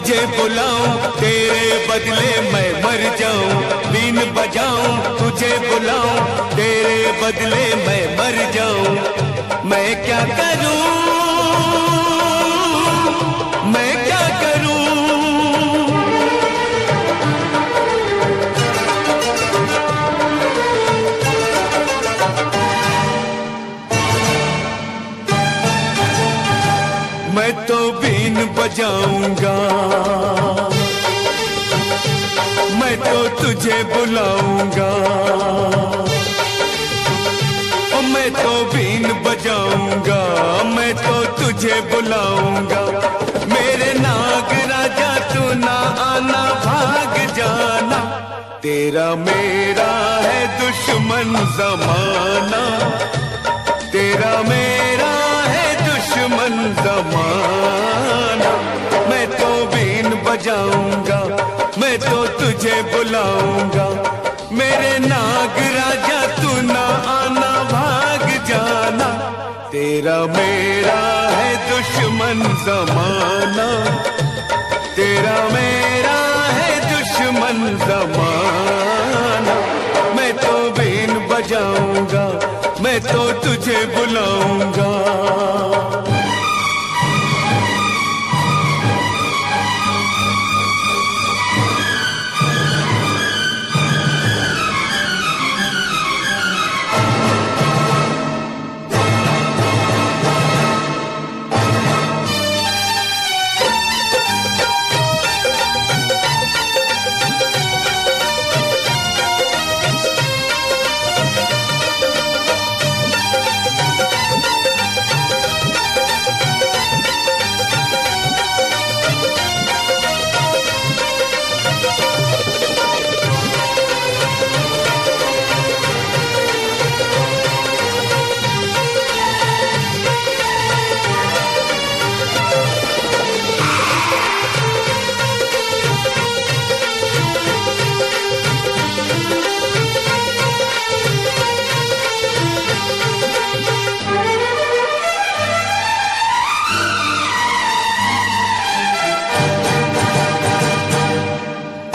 तुझे बुलाऊं, तेरे बदले मैं मर जाऊं। बीन बजाऊं, तुझे बुलाऊं, तेरे बदले मैं मर जाऊं। मैं क्या करूं, मैं क्या करूं। मैं तो बीन बजाऊंगा, मैं तो तुझे बुलाऊंगा। ओ मैं तो बीन बजाऊंगा, मैं तो तुझे बुलाऊंगा। मेरे नाग राजा तू ना आना, भाग जाना। तेरा मेरा है दुश्मन जमाना, तेरा मेरा है दुश्मन जमाना। मैं तो बीन बजाऊंगा, मैं तो तुझे बुलाऊंगा। मेरे नाग राजा तू ना आना, भाग जाना। तेरा मेरा है दुश्मन जमाना, तेरा मेरा है दुश्मन जमाना। मैं तो बीन बजाऊंगा, मैं तो तुझे बुलाऊंगा।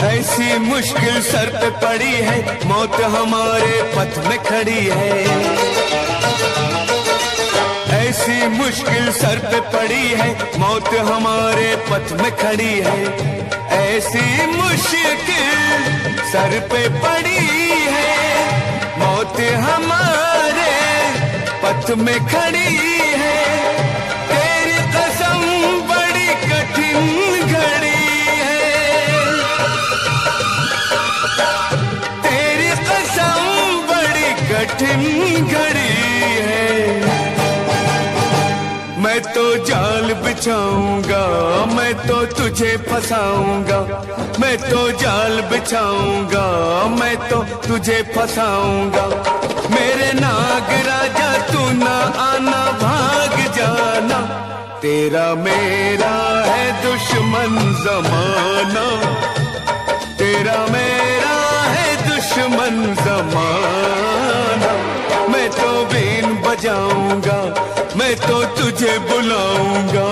ऐसी मुश्किल सर पे पड़ी है, मौत हमारे पथ में खड़ी है। ऐसी मुश्किल सर पे पड़ी है, मौत हमारे पथ में खड़ी है। ऐसी मुश्किल सर पे पड़ी है, मौत हमारे पथ में खड़ी है। तेरी कसम बड़ी कठिन घड़ी, कठिन घड़ी है। मैं तो जाल बिछाऊंगा, मैं तो तुझे फंसाऊंगा। मैं तो जाल बिछाऊंगा, मैं तो तुझे फंसाऊंगा। मेरे नाग राजा तू ना आना, भाग जाना। तेरा मेरा है दुश्मन जमाना, तेरा मेरा है दुश्मन जमाना। मैं तो बीन बजाऊंगा, मैं तो तुझे बुलाऊंगा।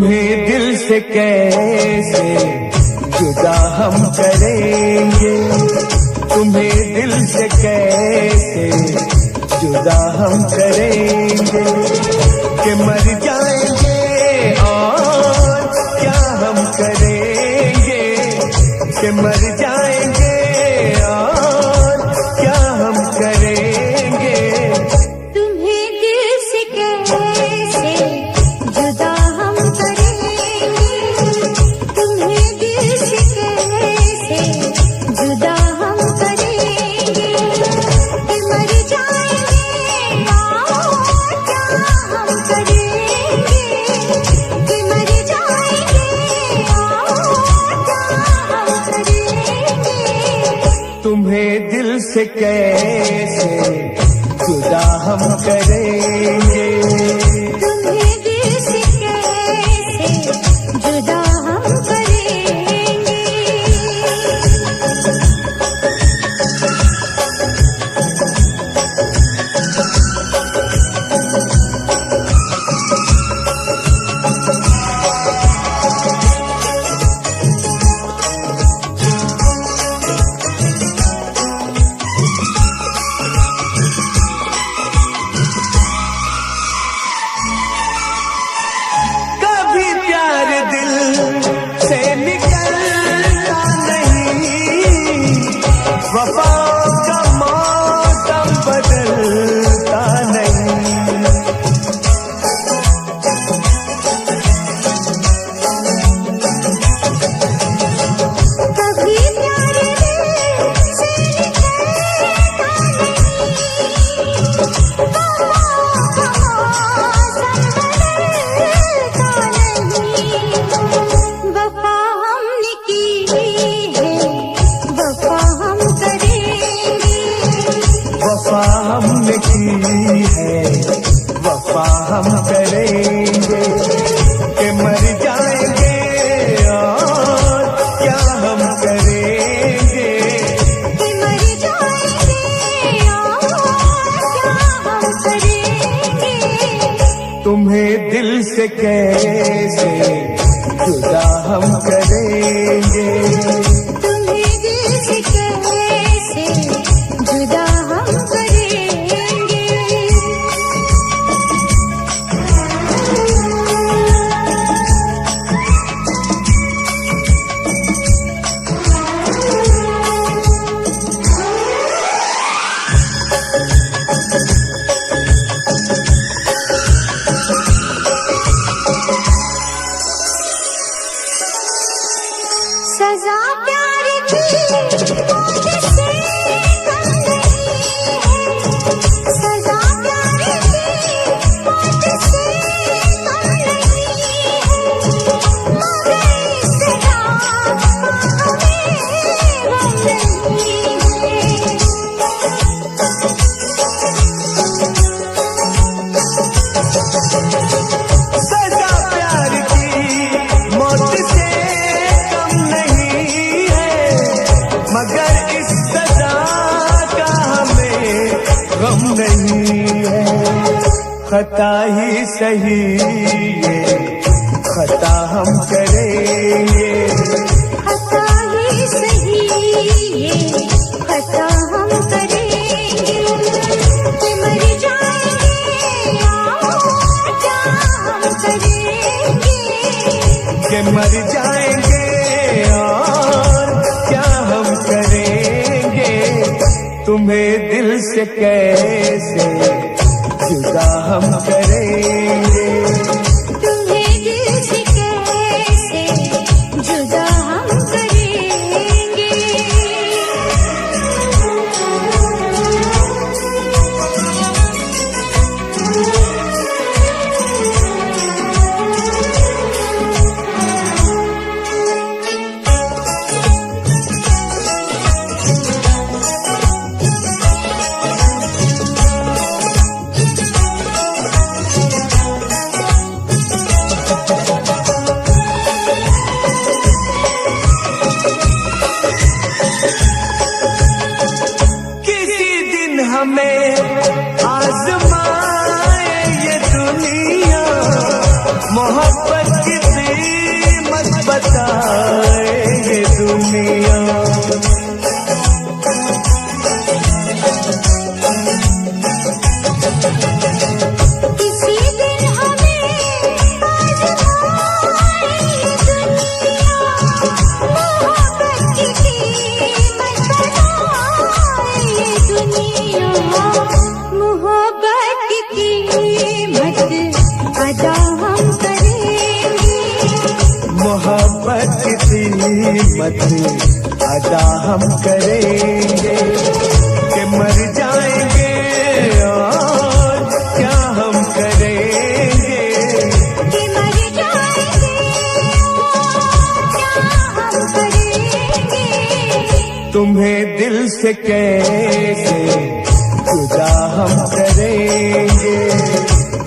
तुम्हें दिल से कैसे जुदा हम करेंगे, तुम्हें दिल से कैसे जुदा हम करेंगे, कि मर जाएंगे और क्या हम करेंगे, कि मर जाएंगे और क्या हम करेंगे। तुम्हें दिल से कैसे जुदा हम करेंगे, तुम्हें दिल से कैसे जुदा हम करेंगे, कि मर जाएंगे और क्या हम करेंगे, कि मर जाएंगे और क्या हम करेंगे। तुम्हें दिल से कैसे जुदा हम करेंगे, तुम्हें दिल से कैसे जुदा हम करेंगे। कभी प्यार दिल से निकलता नहीं, वफाओं का मौसम बदलता नहीं। कभी प्यार दिल से निकलता नहीं, वफाओं का मौसम बदलता नहीं। वफा हमने की है, वफा हम करेंगे, वफा हमने की है, वफा हम करेंगे, कि मर जाएंगे और क्या हम करेंगे। कि मर जाएंगे और क्या हम करेंगे। तुम्हें दिल से कैसे जुदा हम करेंगे, तुम्हें दिल से कैसे जुदा हम करेंगे। सजा प्यार की मौत से कम नहीं है, सजा प्यार की मौत से कम नहीं है, मगर इस सजा का हमें गम नहीं है। सजा प्यार की मौत से कम नहीं है, मगर इस सजा का हमें गम नहीं है। खता ही सही ये खता हम करेंगे, खता ही सही ये खता हम करेंगे, कि मर जाएंगे और क्या हम करेंगे। कि मर जाएंगे और क्या हम करेंगे। तुम्हें दिल से कैसे जुदा हम करेंगे, तुम्हें दिल से कैसे जुदा हम करेंगे। मत अदा हम करेंगे कि मर जाएंगे और क्या हम करेंगे कि मर जाएंगे क्या हम करेंगे। तुम्हें दिल से कैसे जुदा हम करेंगे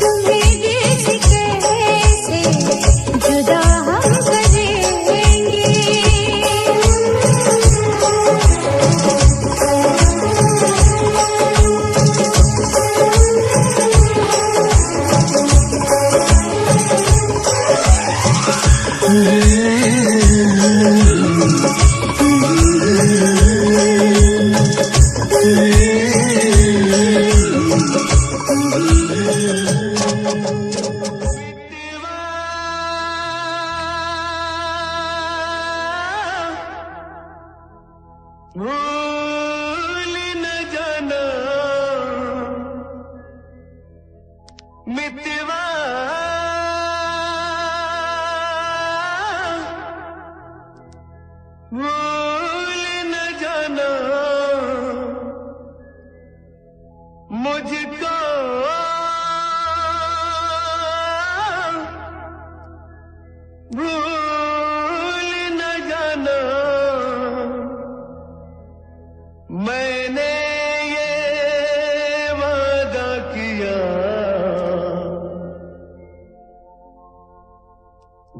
तुम्हें दिल से कैसे जुदा हम करेंगे। भूल न जाना मितवा भूल न जाना मुझको भूल न जाना मैंने ये वादा किया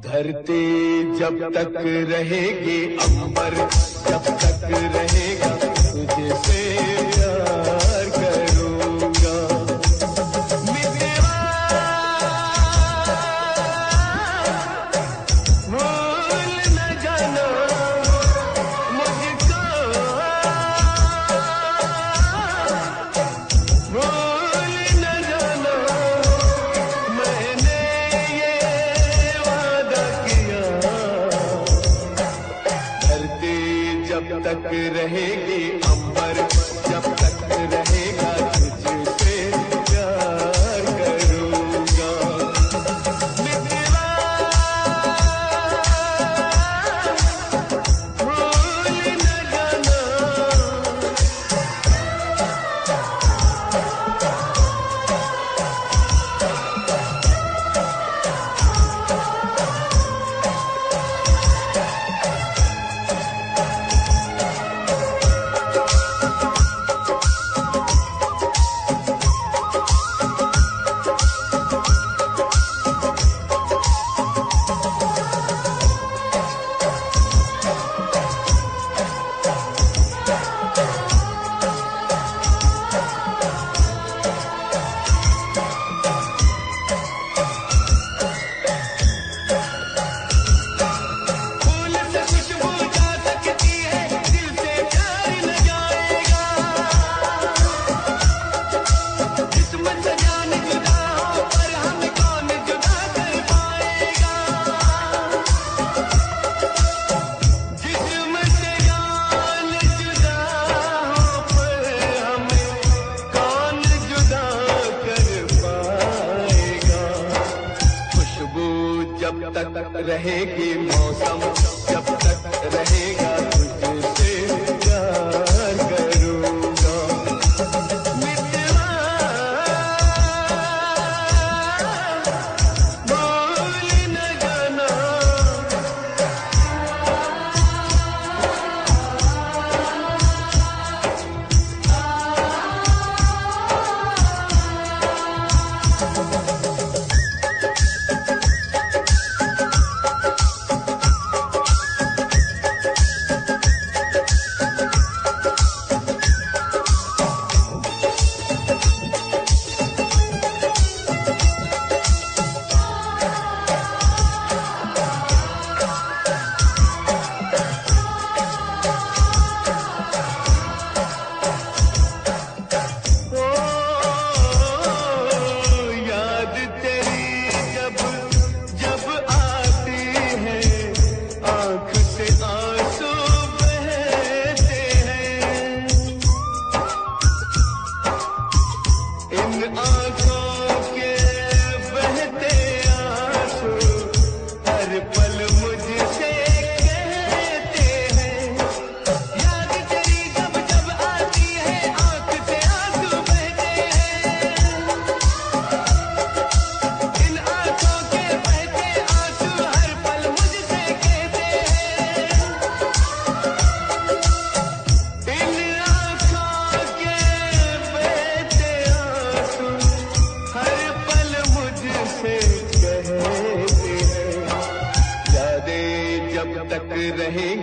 धरती जब तक रहेगी अंबर जब तक रहेगा तुझसे प्यार करूंगा मितवा भूल न जाना मुझको भूल न जाना मैंने ये वादा किया धरती जब तक रहेगी अंबर जब तक रहेगा तुझसे प्यार करूंगा मितवा भूल न जाना फूल से खुशबू जा सकती है दिल से प्यार न जाएगा जिस्म से जान जुदा हो पर हम कौन जुदा कर पाएगा जिस्म से जान जुदा हो पर हमें कौन जुदा कर पाएगा खुशबू जब तक रहेगी मौसम जब तक रहेगा तुझसे प्यार करूंगा मितवा भूल न जाना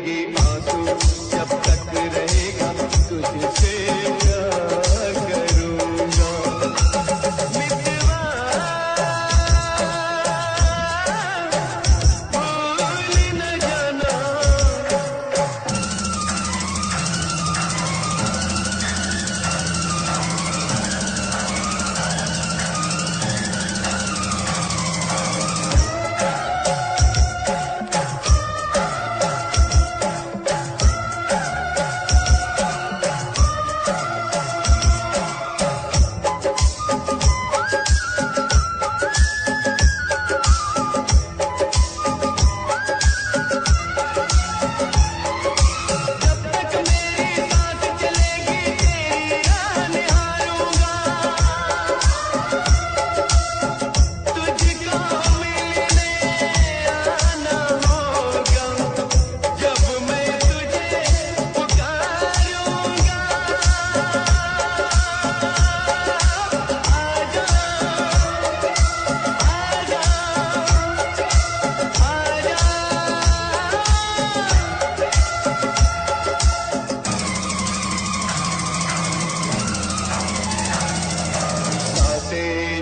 रहेंगे आंसू, जब तक रहेगा तुझसे प्यार करूंगा। मितवा भूल न जाना,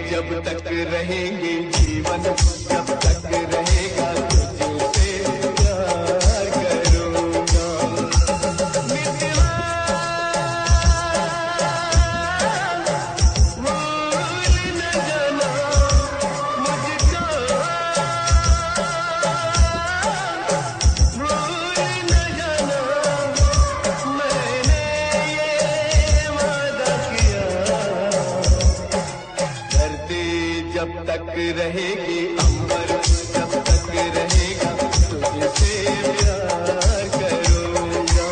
जब तक रहेंगे जीवन, जब तक रहेगा तुझसे प्यार करूंगा। मितवा भूल न जाना मुझको, भूल न जाना, मैंने ये वादा किया। धरती जब तक रहेगी अंबर, जब तक रहेगा तुझसे प्यार करूंगा।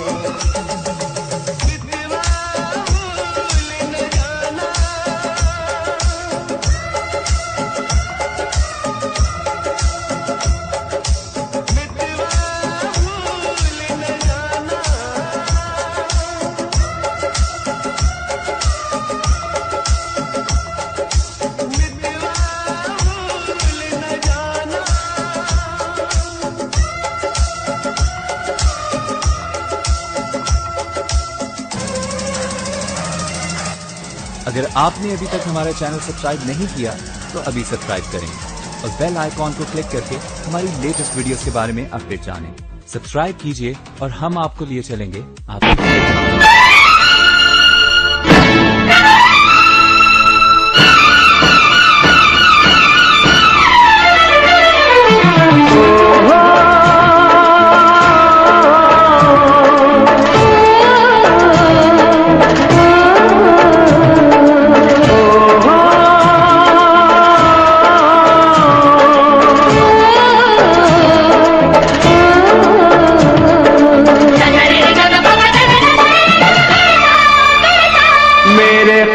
मितवा भूल न जाना, मितवा भूल न जाना, मितवा भूल न जाना। अगर आपने अभी तक हमारा चैनल सब्सक्राइब नहीं किया तो अभी सब्सक्राइब करें और बेल आइकॉन को क्लिक करके हमारी लेटेस्ट वीडियोस के बारे में अपडेट जानें। सब्सक्राइब कीजिए और हम आपको लिए चलेंगे आपके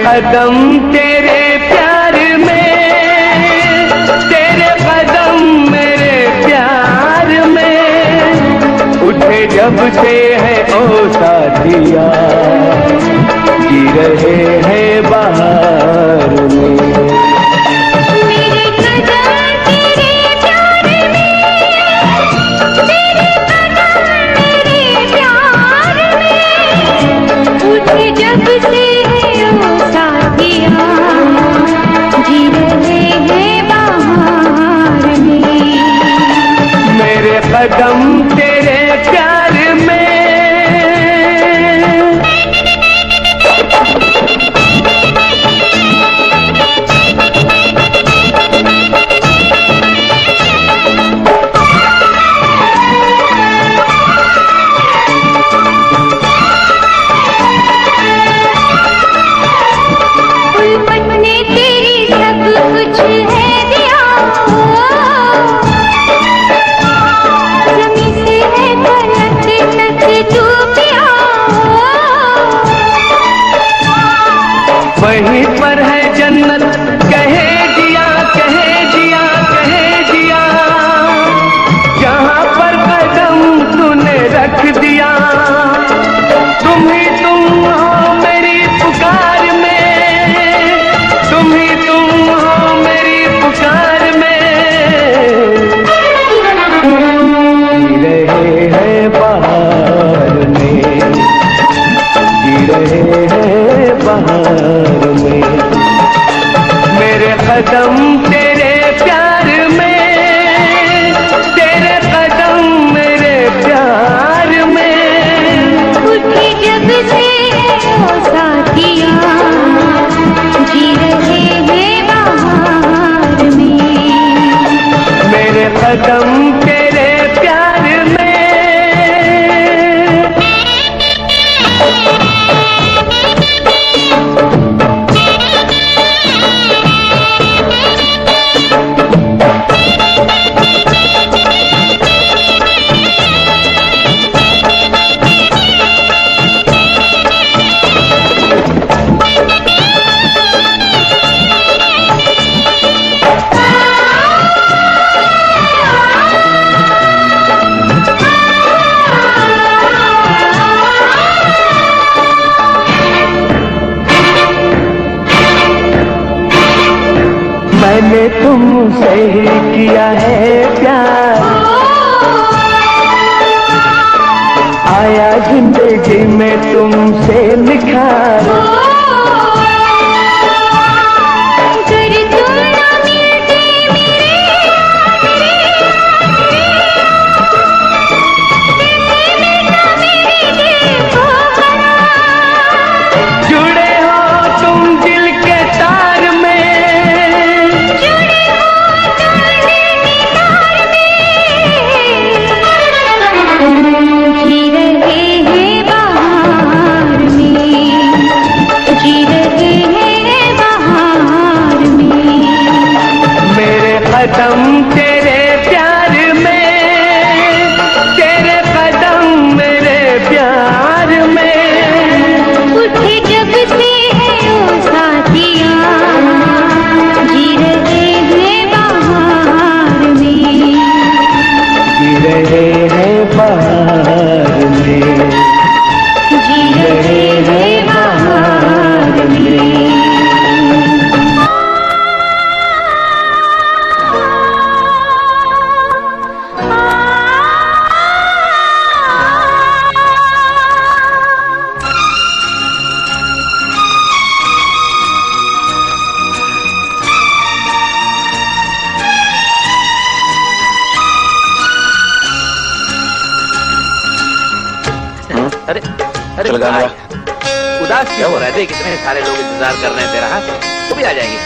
कदम तेरे प्यार में, तेरे कदम मेरे प्यार में उठे जब से है ओ साथिया, जी रहे हैं बाहर में। मेरे कदम तेरे प्यार में, तेरे कदम मेरे प्यार में उठे जब से है ओ साथिया, जी रहे हैं बाहर में। मेरे कदम तेरे प्यार में, किया है प्यार, आया जिंदगी में तुमसे निखार। अगर तुम ना मिलते जुड़े हो तुम दिल के तार में, जी रहे हैं बहार में, जी रहे हैं बहार में। मेरे कदम तेरे प्यार में, तेरे कदम मेरे प्यार में। उठे जब से है ओ साथिया, जी रहे हैं बहार में, जी रहे हैं बहार में, जी रहे हैं बहार में। अरे अरे भाई, उदास क्यों हो रहे थे? कितने सारे लोग इंतजार कर रहे हैं तेरा। तू भी आ जाएगी।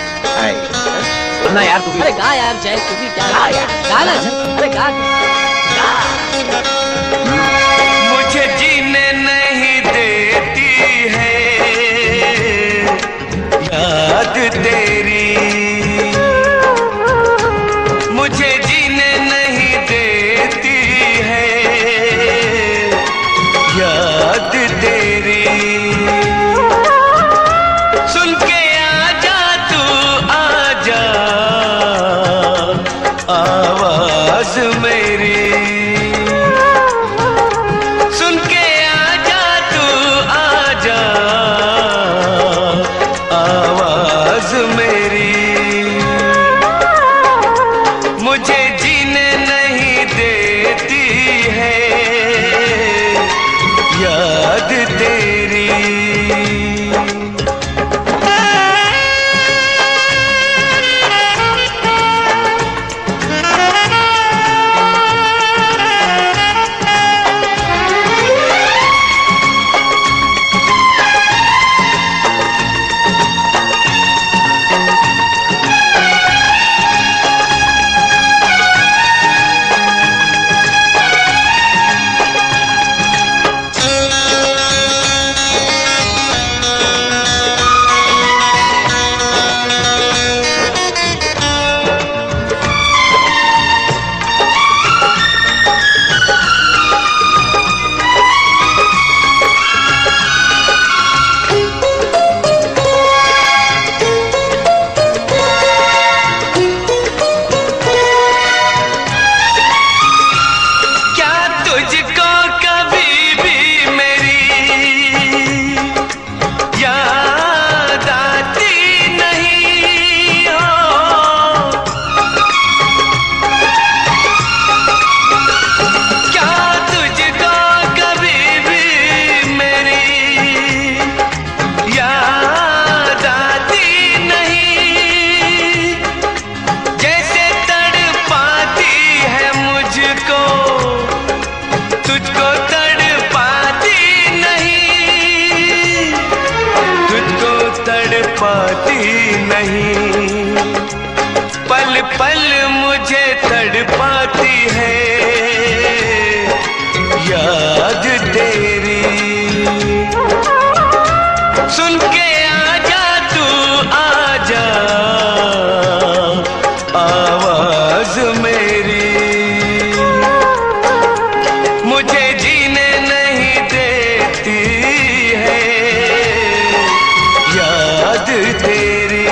सुनना यार तू भी। अरे गा यार जय, तू भी क्या गा यार, गाना जय, अरे गा। मुझे जीने नहीं देती है याद तेरी, मुझे जीने नहीं देती है याद तेरी। सुन के आजा तू आजा आवाज मेरी, सुन के आजा तू आजा आवाज मेरी। मुझे जीने नहीं देती है याद तेरी। पल मुझे तड़पाती है याद तेरी। सुन के आजा तू आजा आवाज मेरी। मुझे जीने नहीं देती है याद तेरी।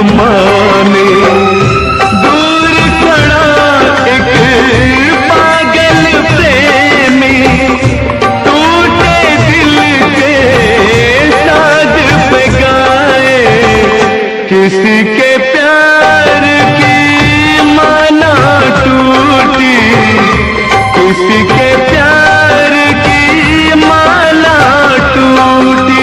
माने। दूर खड़ा एक पागल प्रेमी टूटे दिल के साज पे गाए। किसी के प्यार की माला टूटी, किसी के प्यार की माला टूटी।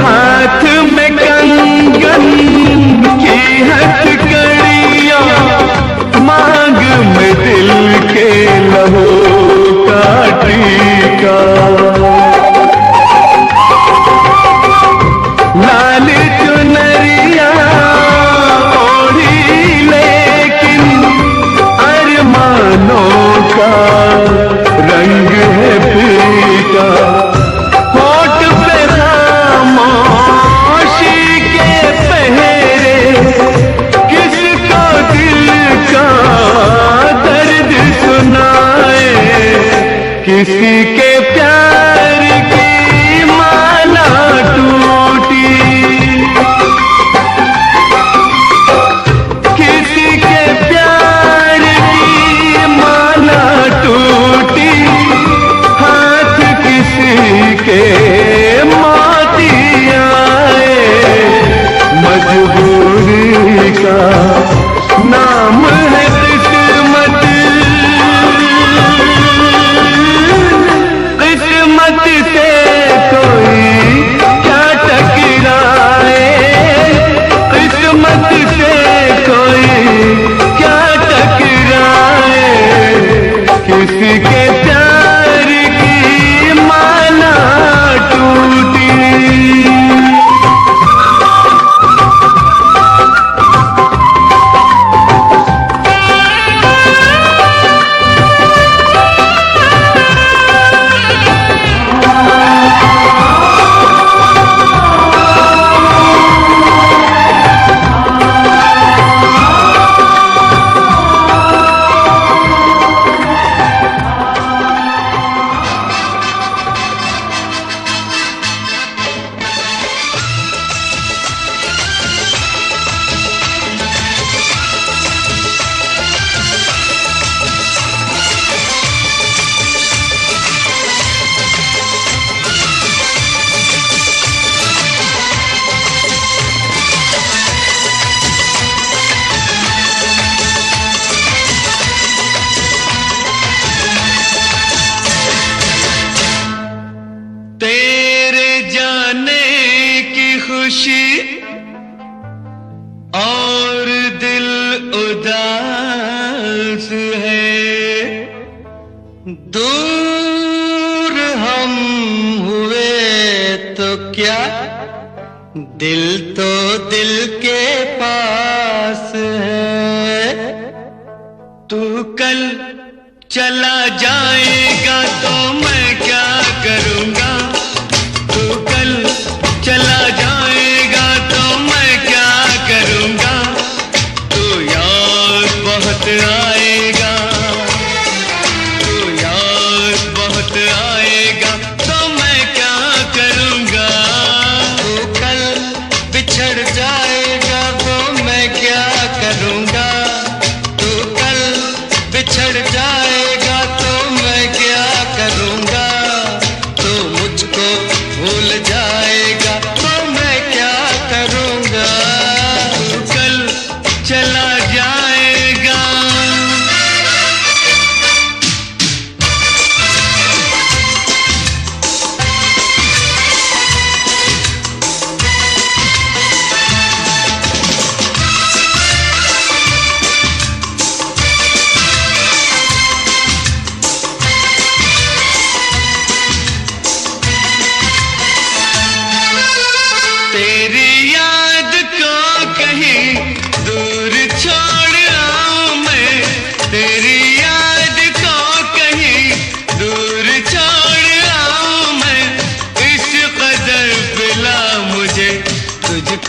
हाथ में कंगन की हथकड़ियां, मांग में दिल के लहू का टीका। लाल चुनरिया ओढ़ी लेकिन अरमानों का रंग है फीका। होठ पे खामोशी के पहरे, किसको दिल का दर्द सुनाए। किसी के प्यार की माला टूटी, किसी के प्यार की माला टूटी। हाथ किसी के मोती आए। मजबूरी का नाम है किस्मत, किस्मत से कोई क्या टकराए। किस्मत से कोई क्या टकराए। किसी के प्यार की माला टूटी। तेरे जाने की खुशी और दिल उदास है। दूर हम हुए तो क्या, दिल तो दिल के पास है। तू कल चला जाएगा तो मैं क्या करूँगा। तू कल चला जाएगा तो मैं क्या करूँगा। तू याद बहुत आएगा, तू याद बहुत आएगा तो मैं क्या करूँगा। तू कल बिछड़ जाएगा तो मैं क्या करूँगा। तू कल बिछड़ जाएगा तो मैं क्या करूँगा।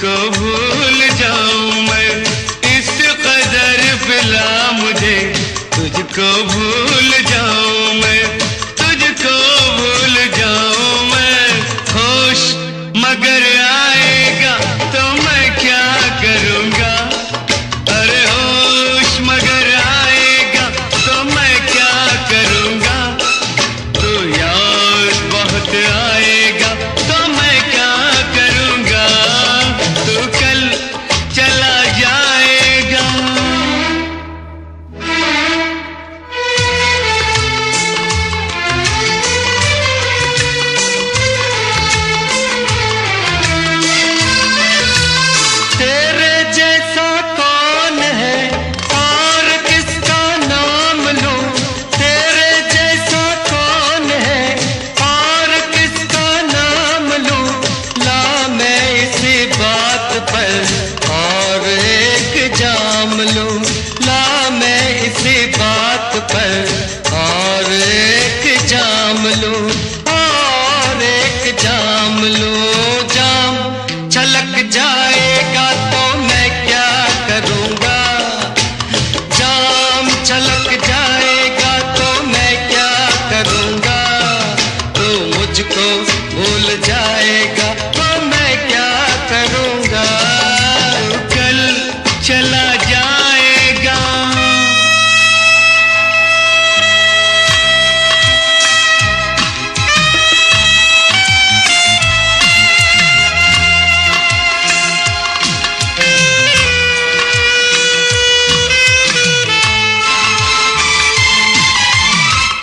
तुझको भूल जाऊं मैं, इस कदर पिला मुझे, तुझको भूल जाऊं मैं, तुझको भूल जाऊं मैं। होश मगर आएगा तो मैं क्या करूंगा, अरे होश मगर आएगा तो मैं क्या करूंगा। तू याद बहुत आएगा तो मैं क्या करूंगा, तू कल चला जाएगा। तेरे जैसा कौन है और किसका नाम लूं, तेरे जैसा कौन है और किसका नाम लूं। ला मैं इसी बात पर और एक जाम लूं, ला मैं इसी बात पर और एक जाम लूं, और एक जाम लूं। जाम छलक जाएगा तो मैं क्या करूंगा, जाम छलक जाएगा तो मैं क्या करूंगा। तू मुझको भूल जाएगा तो मैं क्या करूंगा, तू कल चला जाएगा।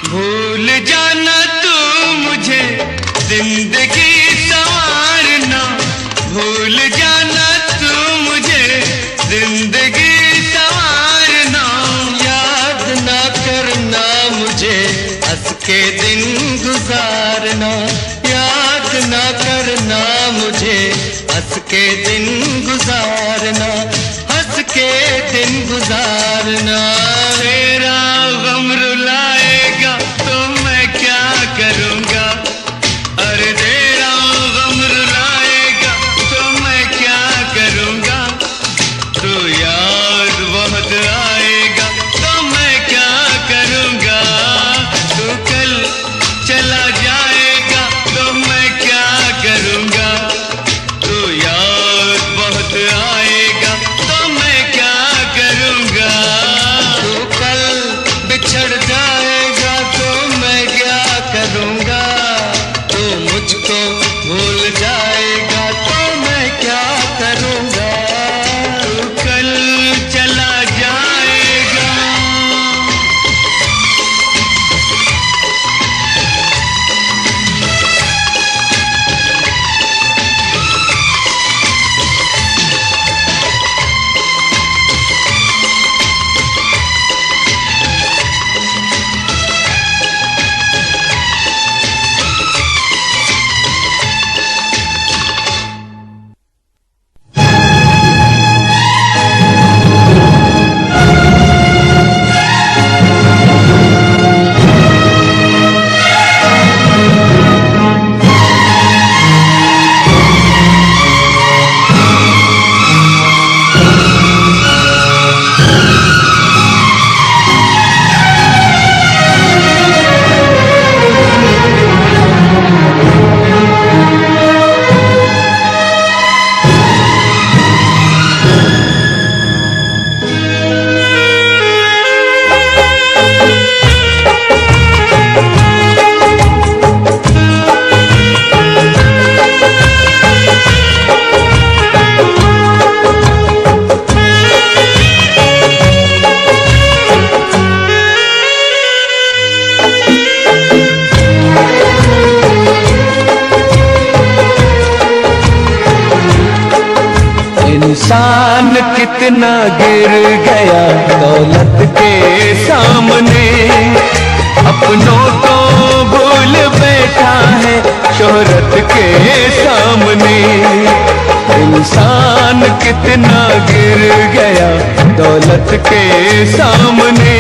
भूल जाना तू मुझे, जिंदगी संवारना, भूल जाना तू मुझे, जिंदगी संवारना। याद ना करना मुझे, हंस के दिन गुजारना, याद ना करना मुझे, हंस के दिन गुजारना, हंस के दिन गुजारना। तेरा गम रुलाएगा तो मैं क्या करूंगा, अरे तेरा गम रुलाएगा तो मैं क्या करूंगा। तू याद बहुत आएगा तो मैं क्या करूंगा, तू कल चला जाएगा तो मैं क्या करूंगा। तू याद बहुत आएगा तो मैं क्या करूंगा, तू कल बिछड़ जाएगा तो मैं क्या करूंगा। तू मुझको भूल जाएगा तो मैं क्या करूंगा, तू कल चला जाएगा। इंसान कितना गिर गया दौलत के सामने, अपनों को भूल बैठा है शोहरत के सामने। इंसान कितना गिर गया दौलत के सामने,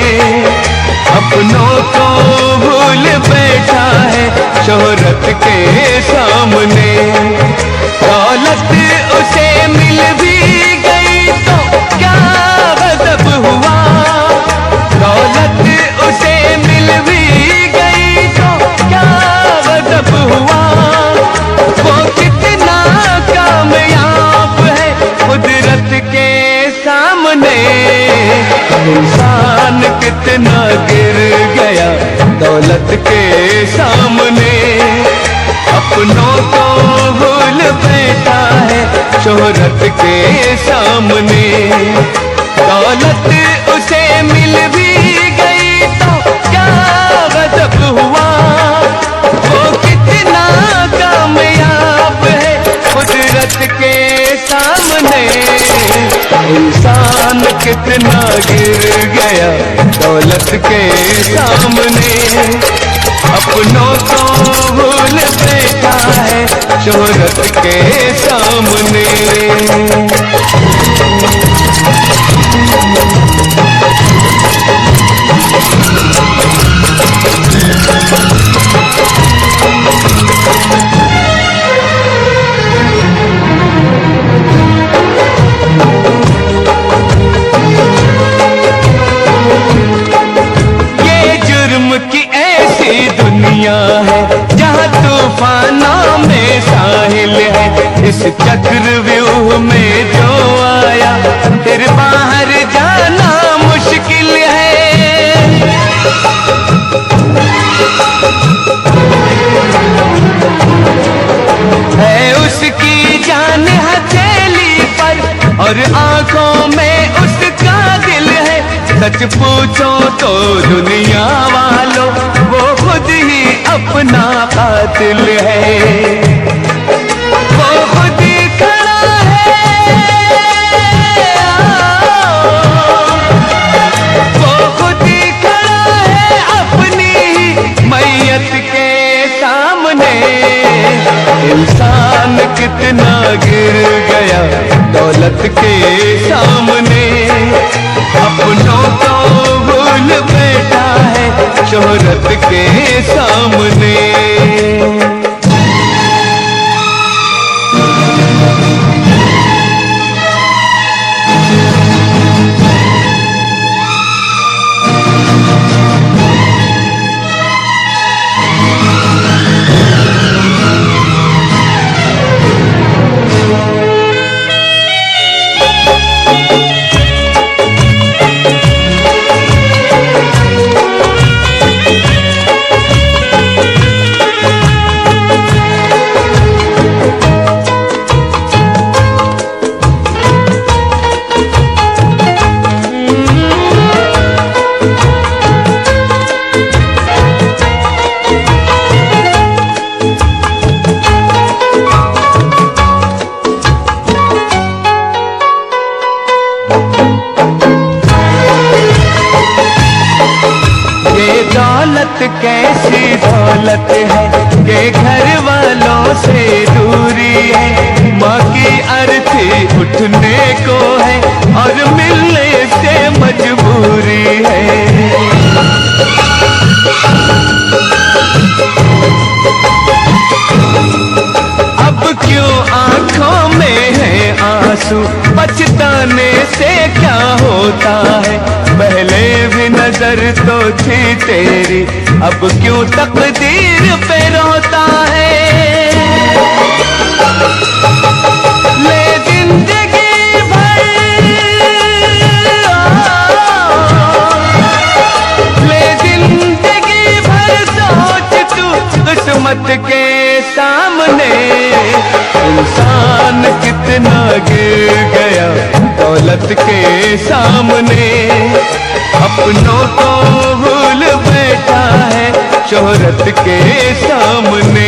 अपनों को भूल बैठा है शोहरत के सामने। दौलत उसे मिल इंसान कितना गिर गया दौलत के सामने, अपनों को भूल बैठा है शोहरत के सामने। दौलत उसे मिल भी गई तो क्या गजब हुआ, वो कितना कामयाब है कुदरत के सामने। इंसान कितना गिर गया दौलत के सामने, अपनों को भूल बैठा है शोहरत के सामने। है जहाँ तूफानों में साहिल है, इस चक्रव्यूह में जो आया फिर बाहर जाना मुश्किल है उसकी जान हथेली पर और आंखों में उसका दिल है। सच पूछो तो दुनिया वालों वो खुद ही अपना कातिल है, वो खुद ही खड़ा है, वो खुद ही खड़ा है अपनी मैयत के सामने। इंसान कितना गिर गया दौलत के सामने, अपनों को भूल बैठा है शोहरत के सामने। दौलत कैसी दौलत है कि घर वालों से दूरी है, माँ की अर्थी उठने को है और मिलने से मजबूरी है। अब क्यों आंखों में है आंसू, पछताने से क्या होता है, पहले भी नजर तो थी तेरी अब क्यों तकदीर पे रोता है। ले जिंदगी भर, ले जिंदगी भर सोच तू किस्मत के सामने। इंसान कितना गिर गया दौलत के सामने, अपनों को भूल बैठा है शोहरत के सामने।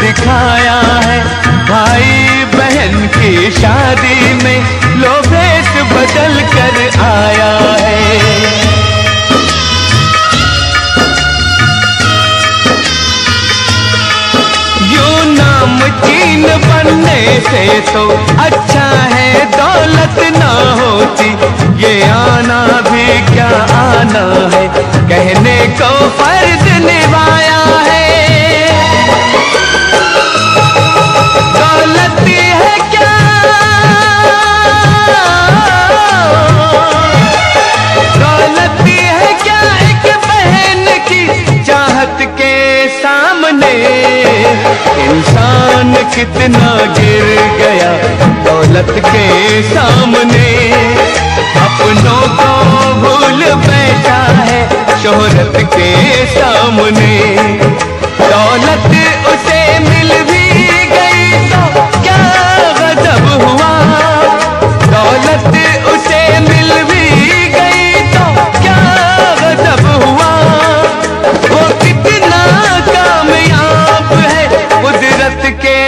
दिखाया है। भाई बहन की शादी में लो भेष बदल कर आया है। नामचीन बनने से तो अच्छा है दौलत ना होती। ये आना भी क्या आना है, कहने को फर्ज निभाया है। दौलत है क्या, दौलत है क्या एक बहन की चाहत के सामने। इंसान कितना गिर गया दौलत के सामने। अपनों को भूल बैठा है शोहरत के सामने। दौलत उसे मिल भी गई तो क्या गजब हुआ। दौलत उसे मिल भी गई तो क्या गजब हुआ। वो कितना कामयाब है कुदरत के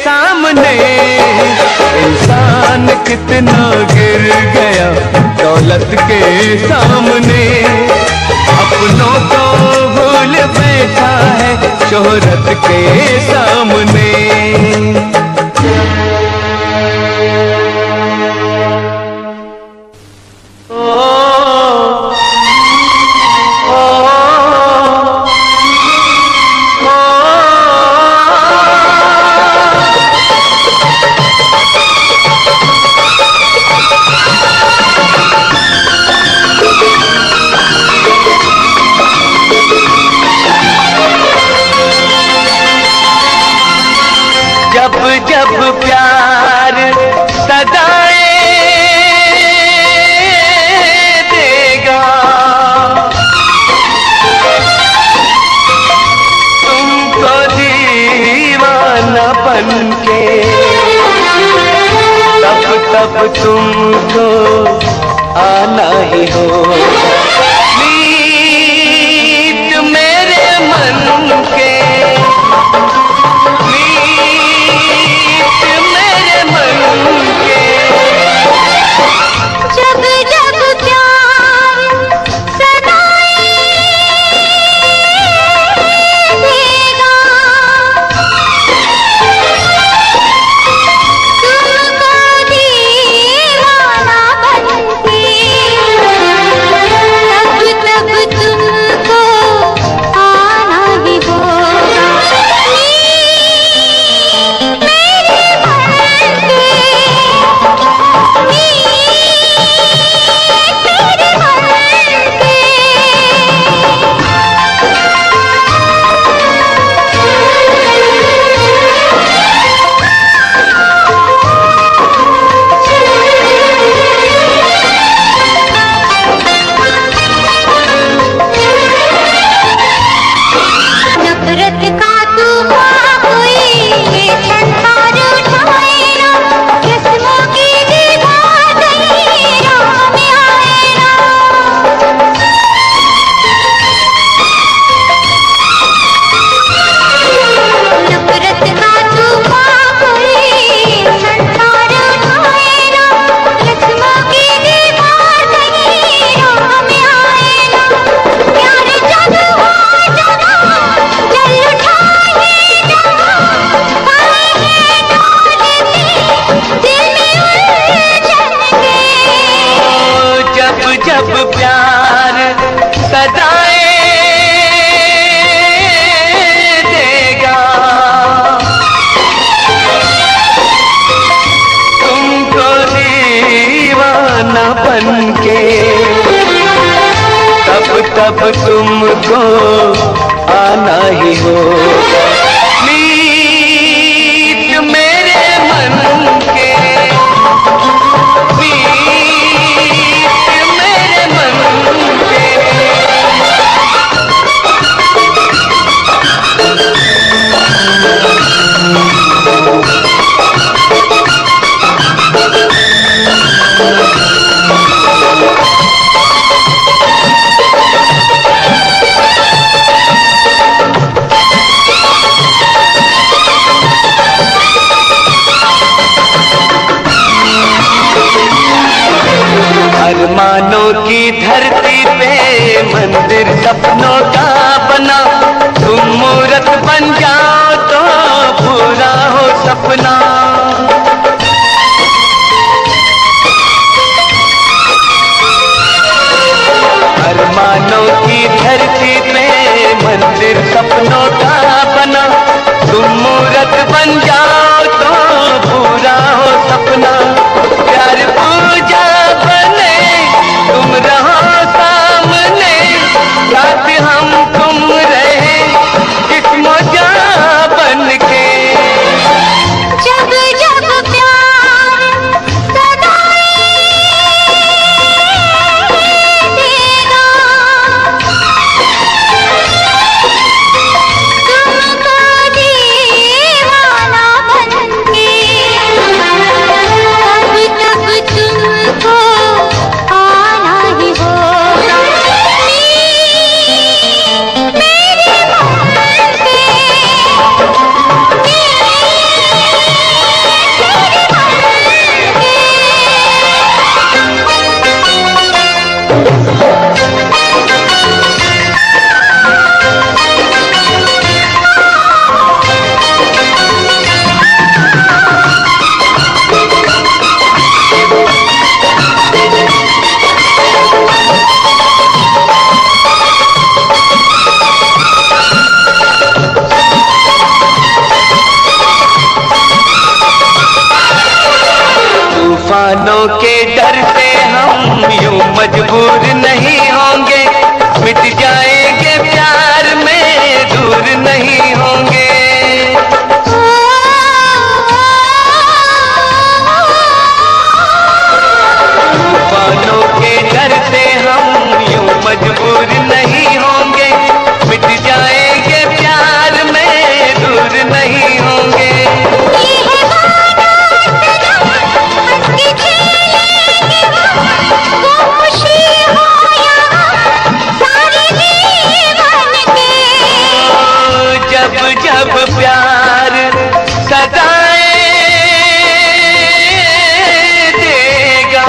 सामने। इंसान कितना गिर गया दौलत के सामने। अपनों को भूल बैठा है शोहरत के सामने। जब जब प्यार सदाएं देगा, तुमको दीवाना बनके, तब तुमको आना ही होगा। मीत मेरे मन के, जब प्यार सदाएं देगा, तुमको दीवाना बनके, तब तुमको आना ही होगा। मीत मेरे मन के, धरती पे मंदिर सपनों का बना, तुम मूरत बन जाओ तो पूरा हो सपना। अरमानों की धरती पे मंदिर सपनों का बना, तुम मूरत बन जाओ तो पूरा हो सपना। प्यार पूजा बने तुम रहो सामने, साथ हम तुम रहे जिस्मो जान बन के। जब जब प्यार सदाएं देगा, तुमको दीवाना बनके, तब तब तुमको आना ही होगा मेरे मन पे। तूफानों के डर से हम यूं मजबूर नहीं होंगे, मिट जाएंगे प्यार में दूर नहीं होंगे। तूफानों के डर से हम यूं मजबूर नहीं होंगे, मिट जाएंगे प्यार में दूर नहीं होंगे। जब जब प्यार सदाएं देगा,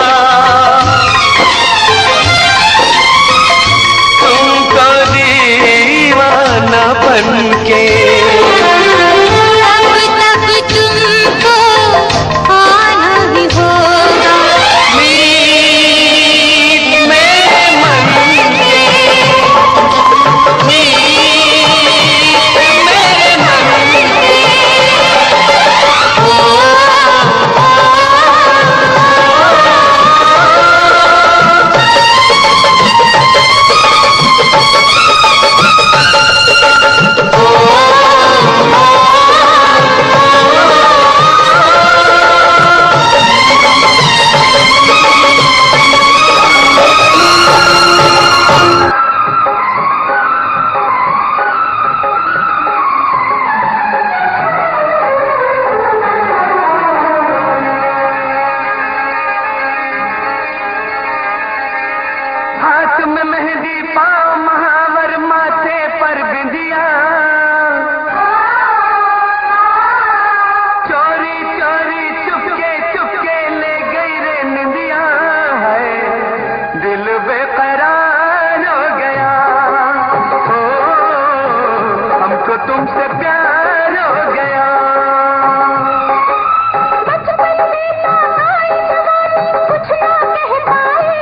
तुमको दीवाना बनके। तब तब तुमको आना ही होगा मीत मेरे मन के, मीत मेरे मन के। हाथ में मेहंदी, पाँव महावर, माथे पर बिंदिया, चोरी चोरी चुपके चुपके ले गई रे निंदिया है, दिल बेकरार हो गया। हो हमको तुमसे प्यार हो गया। बचपन में ना आई जवानी, कुछ ना कह पाई,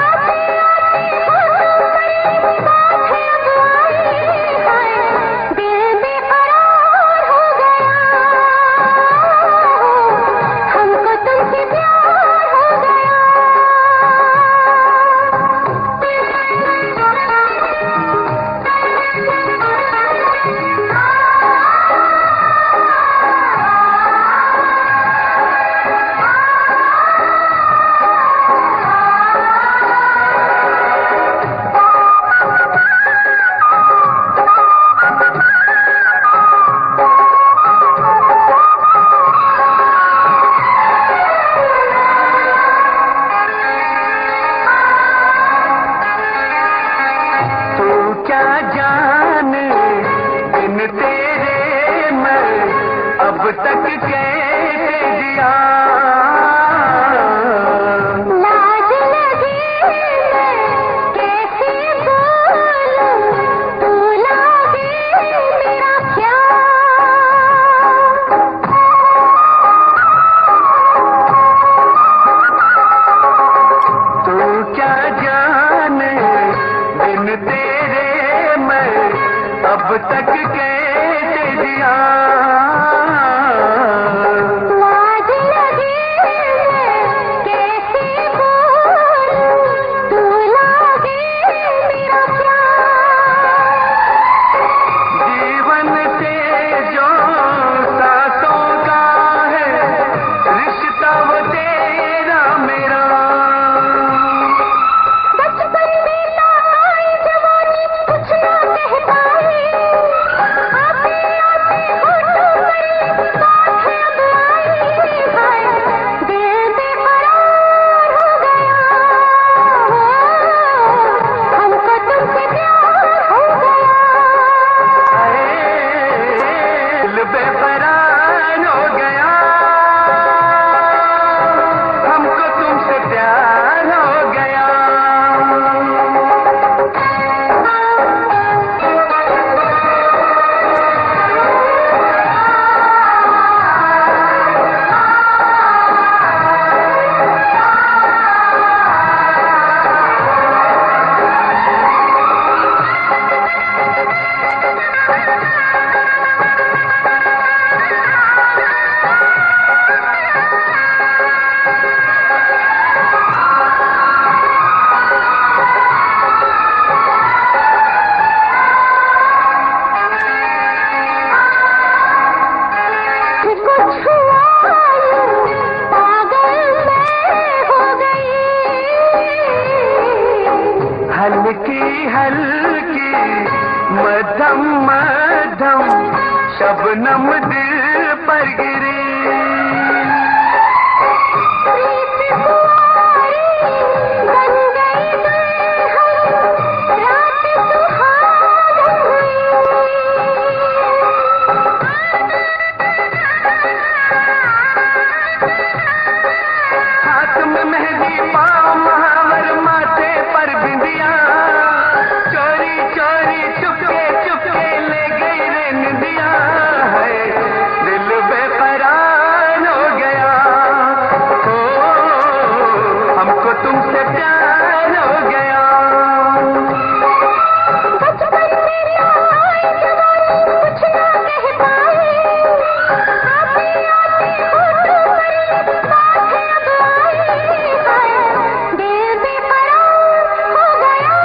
आते आते हो गई बात है अब आई, दिल बेकरार हो गया। हमको तुमसे प्यार हो गया। अब तक कैसे जिया, कैसे जिया लाज लगे कैसे बोलूं तू लागे मेरा प्यार जीवन से जो सांसों का है रिश्ता वो तेरा मेरा बचपन में लाई जवानी कुछ ना कह पाई आते आते होठों पर बात है अब आई हाय दिल बेकरार हो गया हमको तुमसे प्यार हो गया दिल बेकरार हो गया हमको तुमसे प्यार हो गया तुझको छुआ पागल मैं हो गई हल्की हल्की मध्यम मध्यम शबनम दिल पर गिरी प्रीत कुंवारी बन गई दुल्हन रात सुहागन हुई हाथ में मेहंदी पाँव महावर माथे पर बिंदिया चोरी चोरी चुपके चुपके ले गई रे निंदिया है दिल बेकरार हो गया ओ हमको तुमसे प्यार हो गया बचपन में लाई जवानी कुछ ना कह पाई आते आते होठों पर बात है अब आई हाय दिल बेकरार हो गया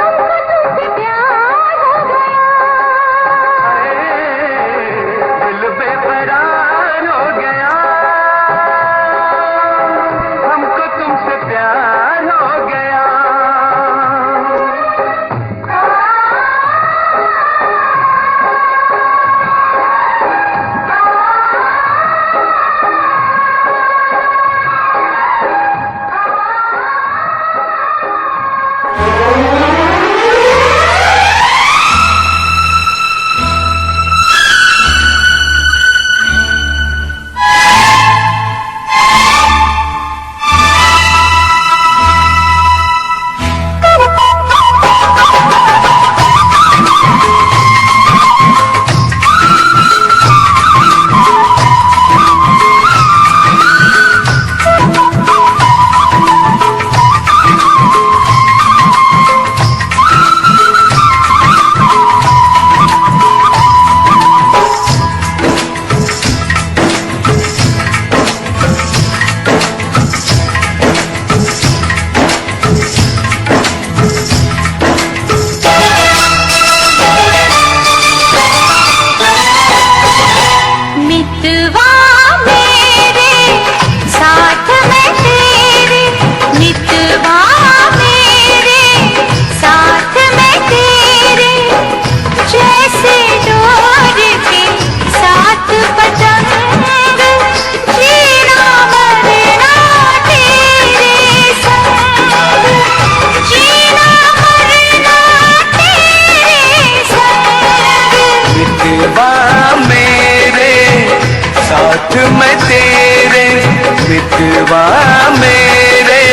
हमको तुमसे प्यार हो गया दिल बेकरार हो गया हमको तुमसे प्यार हो गया मितवा मेरे साथ में तेरे मितवा मेरे साथ में तेरे जैसे डोर के साथ पतंग जीना मरना तेरे संग जीना मरना तेरे संग मितवा मेरे साथ में तेरे मितवा मेरे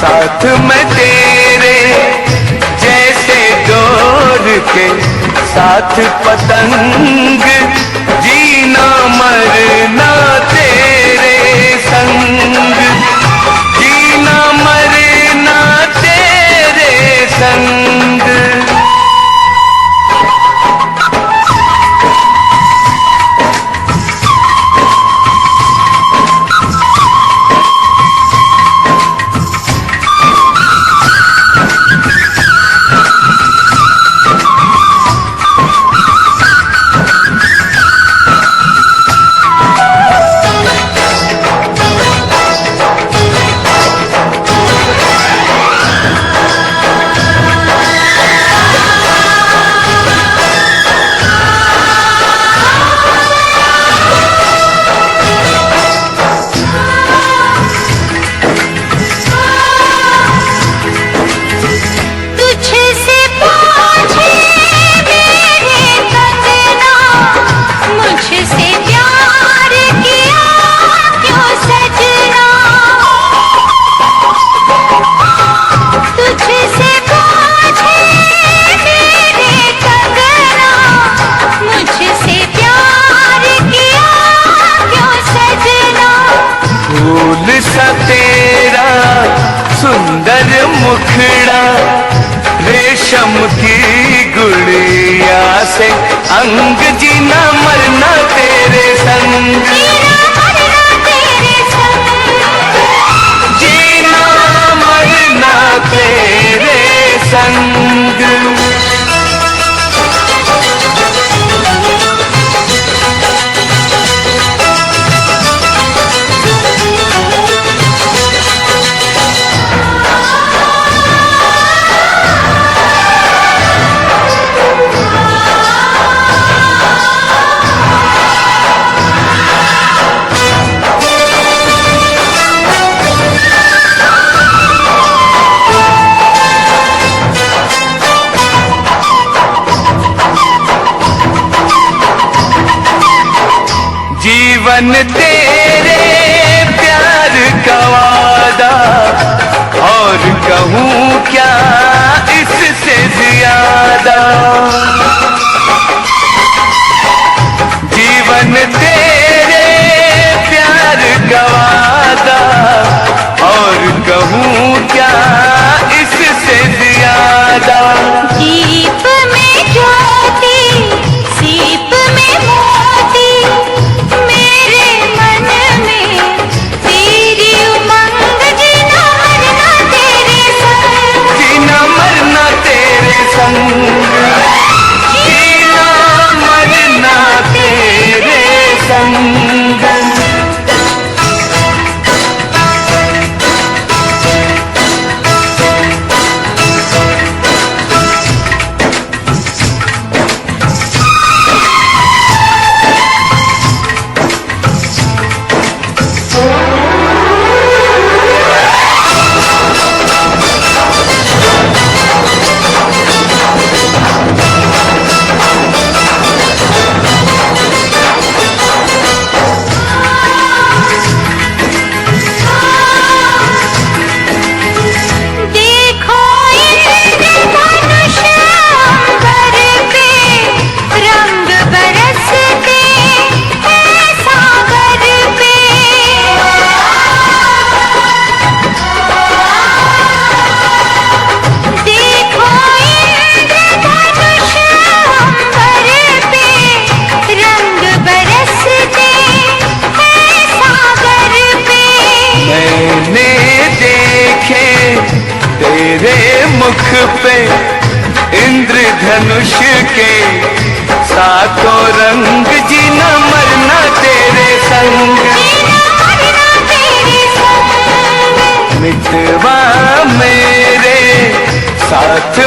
साथ में तेरे जैसे डोर के साथ पतंग जीना मरना तेरे संग जीना मरना तेरे संग अंग, जीना मरना तेरे संग, जीना मरना तेरे संग। जीवन तेरे प्यार का वादा, और कहूँ क्या इससे ज्यादा। जीवन तेरे प्यार का वादा, और कहूँ क्या इससे ज्यादा। दीप में ज्योति, सीप में मोती, मेरे मन में तेरी उमंग, जीना मरना तेरे संग, जीना मरना तेरे संग, जीना मरना तेरे संग। तेरे मुख पे इंद्रधनुष के सातों रंग, जीना मरना तेरे संग, मितवा मेरे साथ